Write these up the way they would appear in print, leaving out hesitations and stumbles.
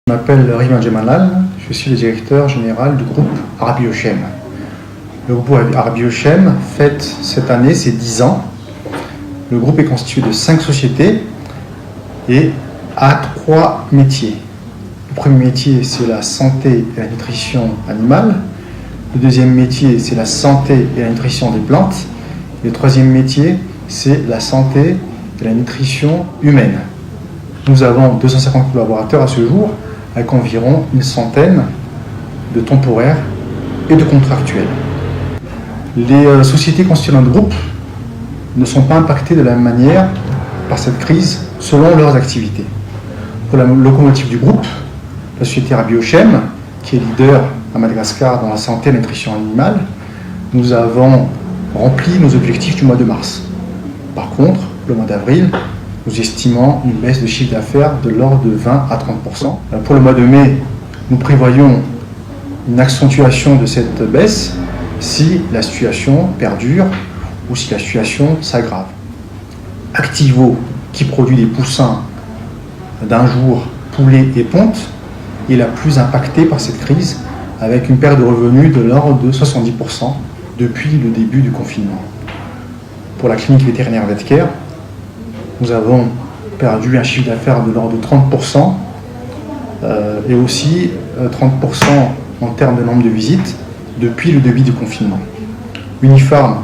Je m'appelle Rima Jemalal, je suis le directeur général du groupe Arbiochem. Le groupe Arbiochem fête cette année ses 10 ans. Le groupe est constitué de 5 sociétés et a 3 métiers. Le premier métier, c'est la santé et la nutrition animale. Le deuxième métier, c'est la santé et la nutrition des plantes. Et le troisième métier, c'est la santé et la nutrition humaine. Nous avons 250 collaborateurs à ce jour, avec environ une centaine de temporaires et de contractuels. Les sociétés constituant le groupe ne sont pas impactées de la même manière par cette crise selon leurs activités. Pour la locomotive du groupe, la société Arbiochem, qui est leader à Madagascar dans la santé et la nutrition animale, nous avons rempli nos objectifs du mois de mars. Par contre, le mois d'avril, nous estimons une baisse de chiffre d'affaires de l'ordre de 20 à 30%. Pour le mois de mai, nous prévoyons une accentuation de cette baisse si la situation perdure ou si la situation s'aggrave. Activo, qui produit des poussins d'un jour, poulet et ponte, est la plus impactée par cette crise, avec une perte de revenus de l'ordre de 70% depuis le début du confinement. Pour la clinique vétérinaire VetCare, nous avons perdu un chiffre d'affaires de l'ordre de 30% et aussi 30% en termes de nombre de visites depuis le début du confinement. Unifarm,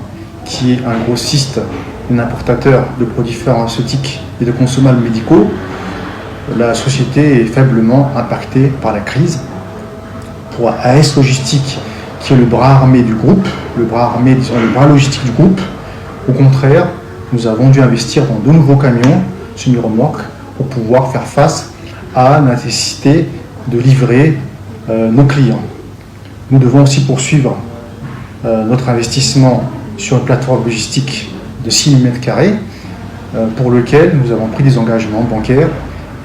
qui est un grossiste, un importateur de produits pharmaceutiques et de consommables médicaux, la société est faiblement impactée par la crise. Pour AS Logistique, qui est le bras armé du groupe, le bras logistique du groupe, au contraire, nous avons dû investir dans 2 nouveaux camions semi-remorques pour pouvoir faire face à la nécessité de livrer nos clients. Nous devons aussi poursuivre notre investissement sur une plateforme logistique de 6 000 m2 pour lequel nous avons pris des engagements bancaires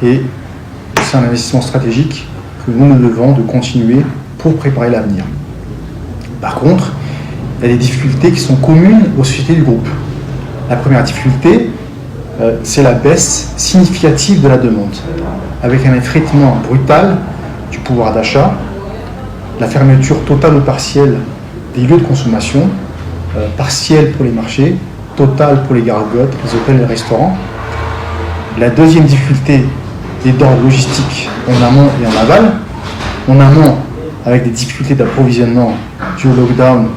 et c'est un investissement stratégique que nous devons de continuer pour préparer l'avenir. Par contre, il y a des difficultés qui sont communes aux sociétés du groupe. La première difficulté, c'est la baisse significative de la demande, avec un effritement brutal du pouvoir d'achat, la fermeture totale ou partielle des lieux de consommation, partielle pour les marchés, totale pour les gargotes, les hôtels et les restaurants. La deuxième difficulté est d'ordre logistique en amont et en aval. En amont, avec des difficultés d'approvisionnement dû au lockdown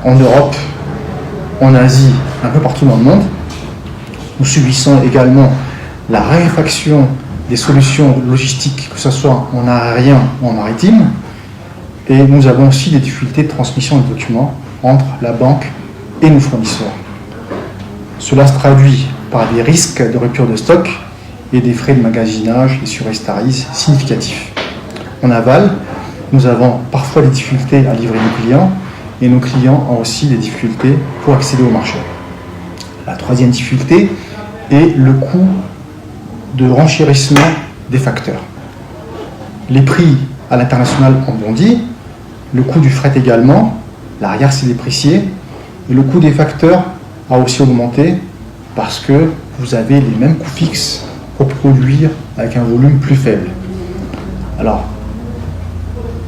en Europe, en Asie, un peu partout dans le monde. Nous subissons également la raréfaction des solutions logistiques, que ce soit en aérien ou en maritime. Et nous avons aussi des difficultés de transmission de documents entre la banque et nos fournisseurs. Cela se traduit par des risques de rupture de stock et des frais de magasinage et sur Estaris significatifs. En aval, nous avons parfois des difficultés à livrer nos clients et nos clients ont aussi des difficultés pour accéder au marché. La troisième difficulté est le coût de renchérissement des facteurs. Les prix à l'international ont bondi, le coût du fret également, l'arrière s'est déprécié et le coût des facteurs a aussi augmenté parce que vous avez les mêmes coûts fixes pour produire avec un volume plus faible. Alors,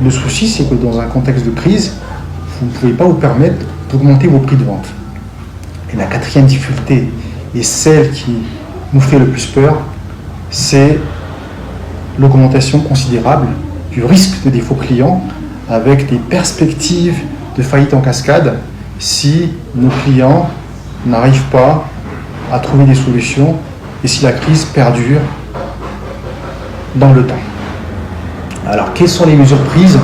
le souci, c'est que dans un contexte de crise, vous ne pouvez pas vous permettre d'augmenter vos prix de vente. Et la quatrième difficulté, et celle qui nous fait le plus peur, c'est l'augmentation considérable du risque de défaut client avec des perspectives de faillite en cascade si nos clients n'arrivent pas à trouver des solutions et si la crise perdure dans le temps. Alors, quelles sont les mesures prises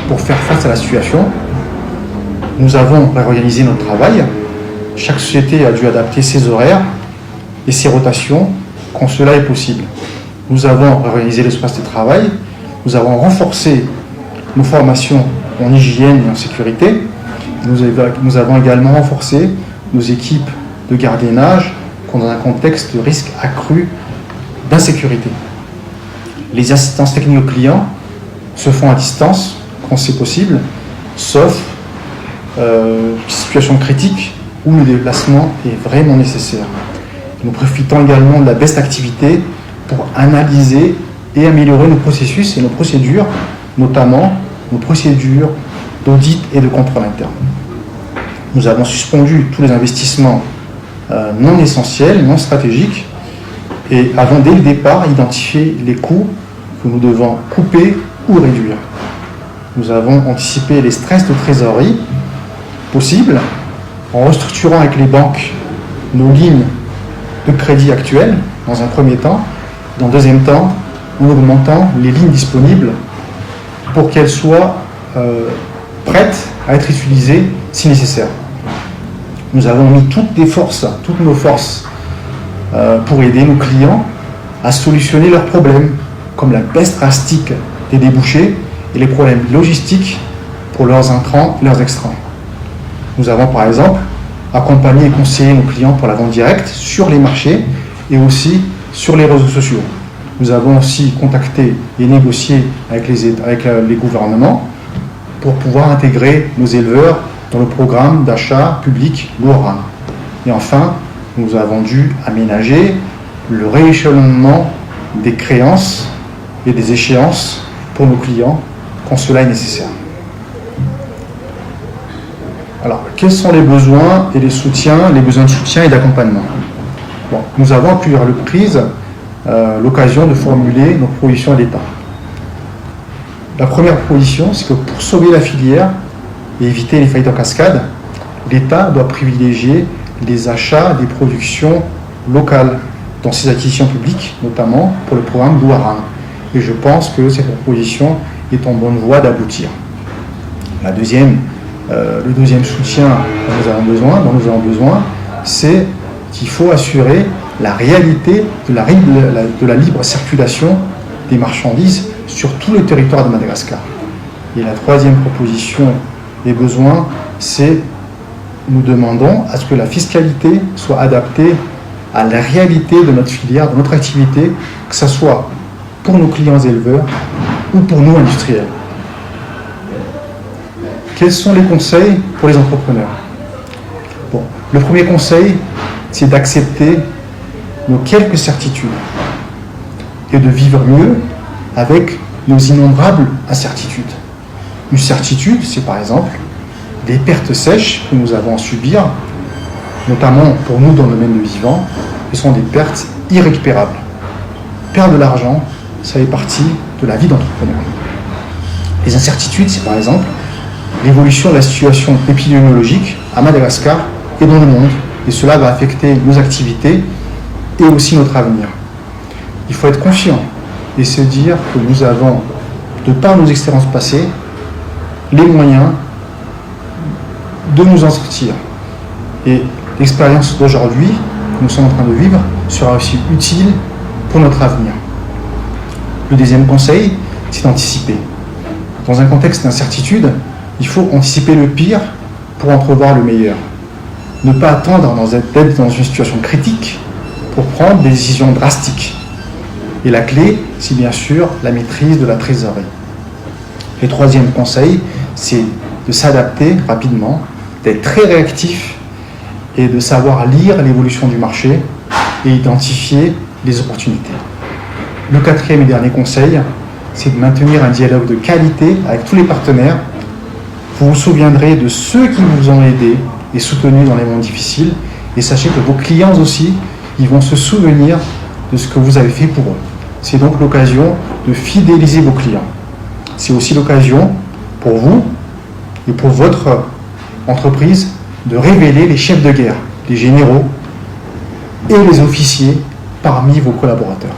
pour faire face à la situation? Nous avons réorganisé notre travail. Chaque société a dû adapter ses horaires et ses rotations quand cela est possible. Nous avons réorganisé l'espace de travail. Nous avons renforcé nos formations en hygiène et en sécurité. Nous avons également renforcé nos équipes de gardiennage dans un contexte de risque accru d'insécurité. Les assistances techniques aux clients se font à distance quand c'est possible, sauf situation critique où le déplacement est vraiment nécessaire. Nous profitons également de la baisse d'activité pour analyser et améliorer nos processus et nos procédures, notamment nos procédures d'audit et de contrôle interne. Nous avons suspendu tous les investissements non essentiels, non stratégiques, et avons dès le départ identifié les coûts que nous devons couper ou réduire. Nous avons anticipé les stress de trésorerie possibles en restructurant avec les banques nos lignes de crédit actuelles, dans un premier temps, dans un deuxième temps, en augmentant les lignes disponibles pour qu'elles soient prêtes à être utilisées si nécessaire. Nous avons mis toutes nos forces pour aider nos clients à solutionner leurs problèmes, comme la baisse drastique des débouchés et les problèmes logistiques pour leurs intrants et leurs extrants. Nous avons par exemple accompagné et conseillé nos clients pour la vente directe sur les marchés et aussi sur les réseaux sociaux. Nous avons aussi contacté et négocié avec les gouvernements pour pouvoir intégrer nos éleveurs dans le programme d'achat public Louaran. Et enfin, nous avons dû aménager le rééchelonnement des créances et des échéances pour nos clients quand cela est nécessaire. Alors, quels sont les besoins et les besoins de soutien et d'accompagnement? Bon, nous avons à plusieurs reprises l'occasion de formuler nos propositions à l'État. La première proposition, c'est que pour sauver la filière et éviter les faillites en cascade, l'État doit privilégier les achats des productions locales dans ses acquisitions publiques, notamment pour le programme Louaran. Et je pense que cette proposition est en bonne voie d'aboutir. Le deuxième soutien dont nous avons besoin, c'est qu'il faut assurer la réalité de la libre circulation des marchandises sur tout le territoire de Madagascar. Et la troisième proposition et besoin, c'est nous demandons à ce que la fiscalité soit adaptée à la réalité de notre filière, de notre activité, que ce soit pour nos clients éleveurs ou pour nous industriels. Quels sont les conseils pour les entrepreneurs? Bon, le premier conseil, c'est d'accepter nos quelques certitudes et de vivre mieux avec nos innombrables incertitudes. Une certitude, c'est par exemple des pertes sèches que nous avons à subir, notamment pour nous dans le domaine du vivant, ce sont des pertes irrécupérables. Perdre de l'argent, ça fait partie de la vie d'entrepreneur. Les incertitudes, c'est par exemple l'évolution de la situation épidémiologique à Madagascar et dans le monde, et cela va affecter nos activités et aussi notre avenir. Il faut être confiant et se dire que nous avons, de par nos expériences passées, les moyens de nous en sortir. Et l'expérience d'aujourd'hui que nous sommes en train de vivre sera aussi utile pour notre avenir. Le deuxième conseil, c'est d'anticiper. Dans un contexte d'incertitude, il faut anticiper le pire pour entrevoir le meilleur. Ne pas attendre d'être dans une situation critique pour prendre des décisions drastiques. Et la clé, c'est bien sûr la maîtrise de la trésorerie. Le troisième conseil, c'est de s'adapter rapidement, d'être très réactif et de savoir lire l'évolution du marché et identifier les opportunités. Le quatrième et dernier conseil, c'est de maintenir un dialogue de qualité avec tous les partenaires. Vous vous souviendrez de ceux qui vous ont aidé et soutenu dans les moments difficiles, et sachez que vos clients aussi, ils vont se souvenir de ce que vous avez fait pour eux. C'est donc l'occasion de fidéliser vos clients. C'est aussi l'occasion pour vous et pour votre entreprise de révéler les chefs de guerre, les généraux et les officiers parmi vos collaborateurs.